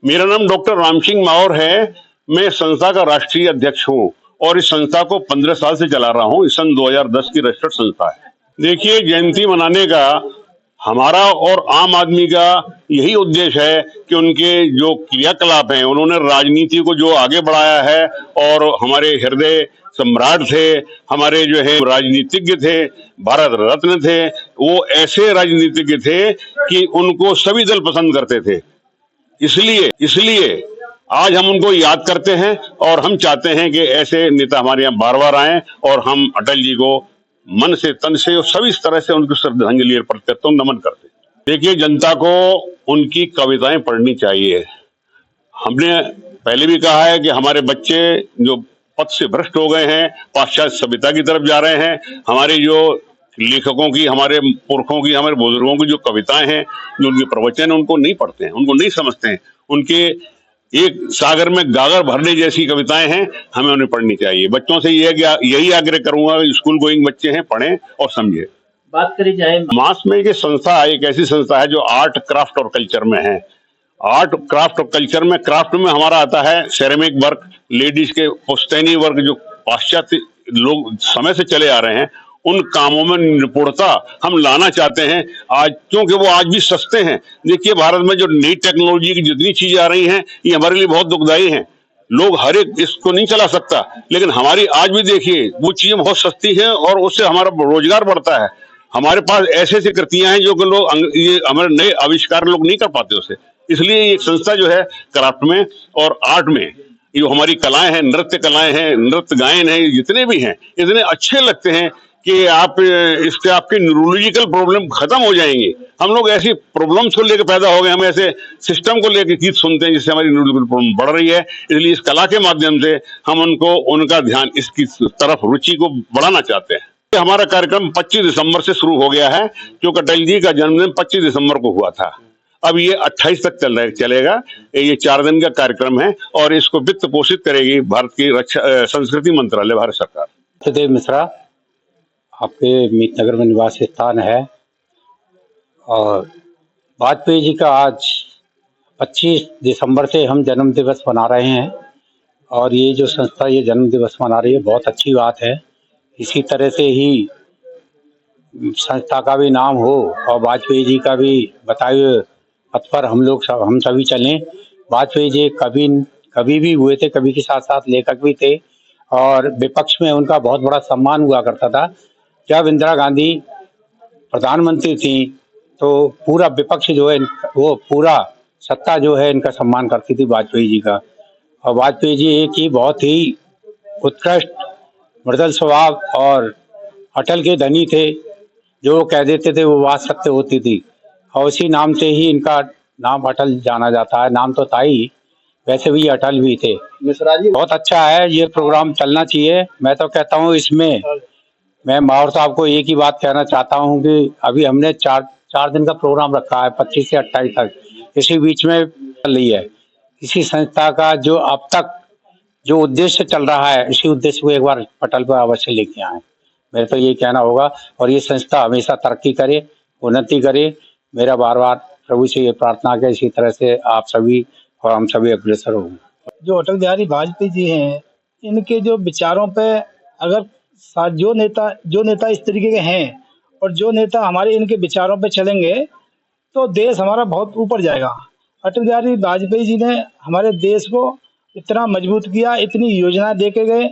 मेरा नाम डॉक्टर राम सिंह मावर है। मैं संस्था का राष्ट्रीय अध्यक्ष हूँ और इस संस्था को 15 साल से चला रहा हूँ। इस सन 2010 की रजिस्टर्ड संस्था है। देखिए, जयंती मनाने का हमारा और आम आदमी का यही उद्देश्य है कि उनके जो क्रियाकलाप हैं, उन्होंने राजनीति को जो आगे बढ़ाया है और हमारे हृदय सम्राट थे, हमारे जो है राजनीतिज्ञ थे, भारत रत्न थे, वो ऐसे राजनीतिज्ञ थे कि उनको सभी दल पसंद करते थे। इसलिए इसलिए आज हम उनको याद करते हैं और हम चाहते हैं कि ऐसे नेता हमारे यहाँ बार बार आए और हम अटल जी को मन से, तन से और सभी तरह से उनको श्रद्धांजलि अर्पित करते हैं, नमन करते हैं। देखिए, जनता को उनकी कविताएं पढ़नी चाहिए। हमने पहले भी कहा है कि हमारे बच्चे जो पथ से भ्रष्ट हो गए हैं, पाश्चात्य सभ्यता की तरफ जा रहे हैं, हमारे जो लेखकों की, हमारे पुरखों की, हमारे बुजुर्गों की जो कविताएं हैं, जो उनके प्रवचन हैं, उनको नहीं पढ़ते हैं, उनको नहीं समझते हैं। उनके एक सागर में गागर भरने जैसी कविताएं हैं, हमें उन्हें पढ़नी चाहिए। बच्चों से यही आग्रह करूंगा, स्कूल गोइंग बच्चे हैं, पढ़ें और समझें। बात करी जाए मास में, ये संस्था एक ऐसी संस्था है जो आर्ट, क्राफ्ट और कल्चर में है। आर्ट, क्राफ्ट और कल्चर में, क्राफ्ट में हमारा आता है सेरेमिक वर्क, लेडीज के पुश्तैनी वर्क, जो पाश्चात्य लोग समय से चले आ रहे हैं, उन कामों में निपुणता हम लाना चाहते हैं आज, क्योंकि वो आज भी सस्ते हैं। देखिए, भारत में जो नई टेक्नोलॉजी की जितनी चीजें आ रही हैं, ये हमारे लिए बहुत दुखदायी हैं। लोग हर एक इसको नहीं चला सकता, लेकिन हमारी आज भी देखिए वो चीजें बहुत सस्ती हैं और उससे हमारा रोजगार बढ़ता है। हमारे पास ऐसे ऐसी कृतियां हैं जो कि लोग, ये हमारे नए आविष्कार लोग नहीं कर पाते उसे। इसलिए ये संस्था जो है क्राफ्ट में और आर्ट में, ये हमारी कलाएं हैं, नृत्य कलाएं हैं, नृत्य गायन है, जितने भी हैं, इतने अच्छे लगते हैं कि आप इससे आपके न्यूरोलॉजिकल प्रॉब्लम खत्म हो जाएंगे। हम लोग ऐसी प्रॉब्लम्स को लेकर पैदा हो गए, हम ऐसे सिस्टम को लेकर गीत सुनते हैं जिससे हमारी न्यूरोलॉजिकल प्रॉब्लम बढ़ रही है। इसलिए इस कला के माध्यम से हम उनको, उनका ध्यान इसकी तरफ, रुचि को बढ़ाना चाहते हैं। हमारा कार्यक्रम 25 दिसंबर से शुरू हो गया है, क्योंकि अटल जी का जन्मदिन 25 दिसंबर को हुआ था। अब ये 28 तक चलेगा। ये 4 दिन का कार्यक्रम है और इसको वित्त पोषित करेगी भारत की संस्कृति मंत्रालय, भारत सरकार। सत्यदेव मिश्रा आपके मीतनगर में निवास स्थान है और वाजपेयी जी का आज 25 दिसंबर से हम जन्म दिवस मना रहे हैं और ये जो संस्था ये जन्म दिवस मना रही है, बहुत अच्छी बात है। इसी तरह से ही संस्था का भी नाम हो और वाजपेयी जी का भी बताए हुए पथ पर हम सभी चलें। वाजपेयी जी कभी भी हुए थे, कभी के साथ साथ लेखक भी थे और विपक्ष में उनका बहुत बड़ा सम्मान हुआ करता था। जब इंदिरा गांधी प्रधानमंत्री थी तो पूरा विपक्ष जो है, वो पूरा सत्ता जो है इनका सम्मान करती थी वाजपेयी जी का। और वाजपेयी जी एक ही बहुत ही उत्कृष्ट, मृदुल स्वभाव और अटल के धनी थे। जो वो कह देते थे वो बात सत्य होती थी और उसी नाम से ही इनका नाम अटल जाना जाता है। नाम तो था ही, वैसे भी अटल भी थे। मिश्रा जी, बहुत अच्छा है, ये प्रोग्राम चलना चाहिए। मैं तो कहता हूँ इसमें मैं मावर साहब को एक ही बात कहना चाहता हूँ कि अभी हमने चार दिन का प्रोग्राम रखा है, 25 से 28 तक। इसी बीच में चल रही है इसी संस्था का जो अब तक जो उद्देश्य चल रहा है, इसी उद्देश्य को एक बार पटल पर अवश्य लेके आए। मेरा तो ये कहना होगा और ये संस्था हमेशा तरक्की करे, उन्नति करे। मेरा बार बार प्रभु से ये प्रार्थना है, इसी तरह से आप सभी और हम सभी अग्रसर हों। जो अटल बिहारी वाजपेयी जी हैं, इनके जो विचारों पे अगर जो नेता इस तरीके के हैं और जो नेता हमारे इनके विचारों पे चलेंगे तो देश हमारा बहुत ऊपर जाएगा। अटल बिहारी वाजपेयी जी ने हमारे देश को इतना मजबूत किया, इतनी योजना दे के गए